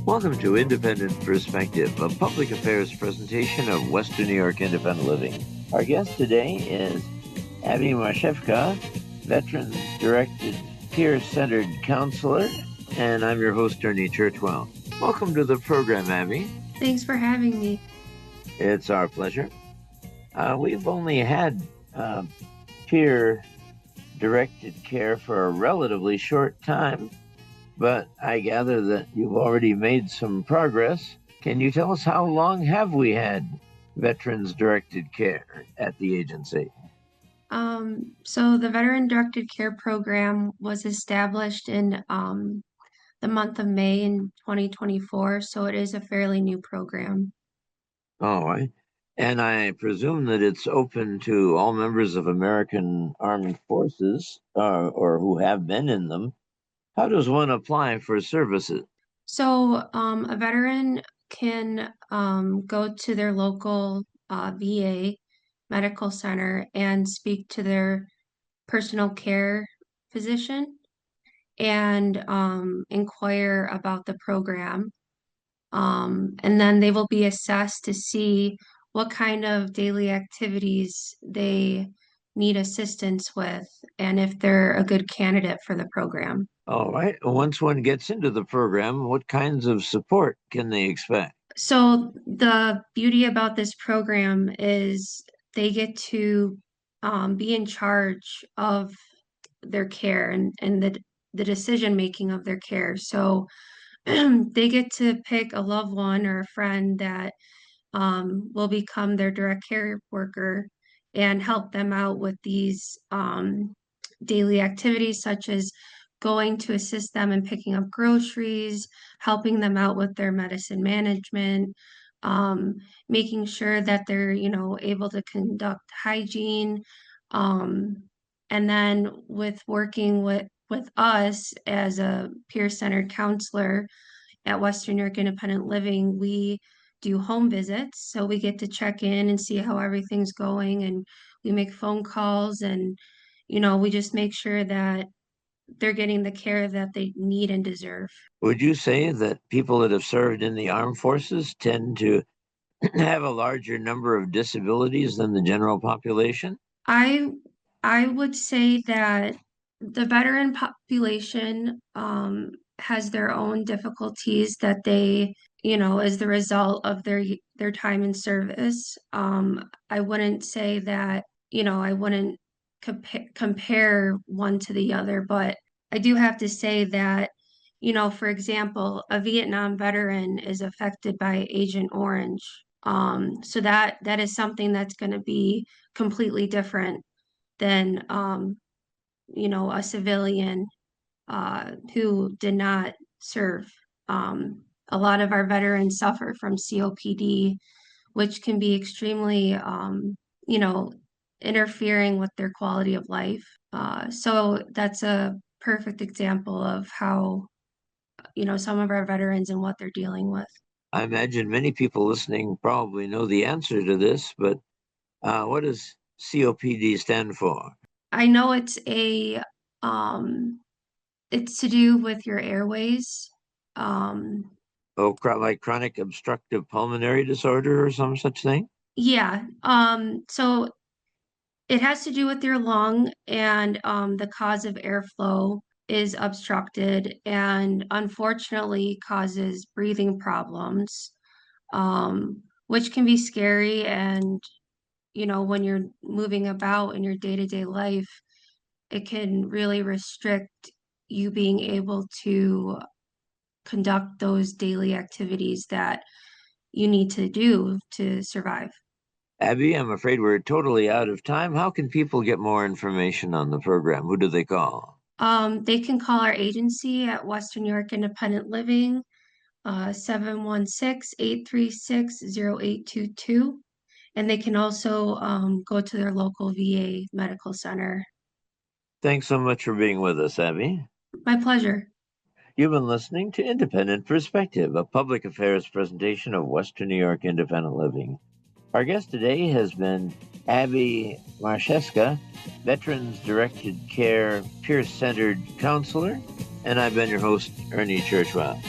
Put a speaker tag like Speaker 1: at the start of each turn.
Speaker 1: Welcome to Independent Perspective, a public affairs presentation of Western New York Independent Living. Our guest today is Abbey Marchewka, veterans-directed, peer-centered counselor, and I'm your host, Ernie Churchwell. Welcome to the program, Abbey.
Speaker 2: Thanks for having me.
Speaker 1: It's our pleasure. We've only had peer-directed care for a relatively short time, but I gather that you've already made some progress. Can you tell us how long have we had veterans-directed care at the agency?
Speaker 2: So the Veteran-Directed Care Program was established in the month of May in 2024, so it is a fairly new program.
Speaker 1: All right. And I presume that it's open to all members of American Armed Forces or who have been in them. How does one apply for services?
Speaker 2: So a veteran can go to their local VA medical center and speak to their personal care physician and inquire about the program. And then they will be assessed to see what kind of daily activities they need assistance with and if they're a good candidate for the program.
Speaker 1: All right. Once one gets into the program, what kinds of support can they expect?
Speaker 2: So the beauty about this program is they get to be in charge of their care and the decision making of their care. So they get to pick a loved one or a friend that will become their direct care worker and help them out with these daily activities, such as going to assist them in picking up groceries, helping them out with their medicine management, um, making sure that they're, able to conduct hygiene. Um, and then with working with us as a peer-centered counselor at Western New York Independent Living, we do home visits. So we get to check in and see how everything's going, and we make phone calls, and, we just make sure that they're getting the care that they need and deserve.
Speaker 1: Would you say that people that have served in the armed forces tend to have a larger number of disabilities than the general population?
Speaker 2: I I would say that the veteran population has their own difficulties that they, as the result of their time in service. I wouldn't say that, I wouldn't compare one to the other, but I do have to say that, for example, a Vietnam veteran is affected by Agent Orange. So that is something that's going to be completely different than a civilian who did not serve. A lot of our veterans suffer from COPD, which can be extremely, you know, interfering with their quality of life. So that's a perfect example of how, some of our veterans and what they're dealing with.
Speaker 1: I imagine many people listening probably know the answer to this, but what does COPD stand for?
Speaker 2: I know um, it's to do with your airways. Um,
Speaker 1: Oh, like chronic obstructive pulmonary disorder or some such thing?
Speaker 2: yeah. So it has to do with your lung, and the cause of airflow is obstructed and unfortunately causes breathing problems, which can be scary. And, when you're moving about in your day-to-day life, it can really restrict you being able to conduct those daily activities that you need to do to survive.
Speaker 1: Abby, I'm afraid we're totally out of time. How can people get more information on the program? Who do they call?
Speaker 2: They can call our agency at Western New York Independent Living, 716-836-0822. And they can also go to their local VA medical center.
Speaker 1: Thanks so much for being with us, Abby.
Speaker 2: My pleasure.
Speaker 1: You've been listening to Independent Perspective, a public affairs presentation of Western New York Independent Living. Our guest today has been Abbey Marchewka, Veterans-Directed Care Peer-Centered Counselor, and I've been your host, Ernie Churchwell.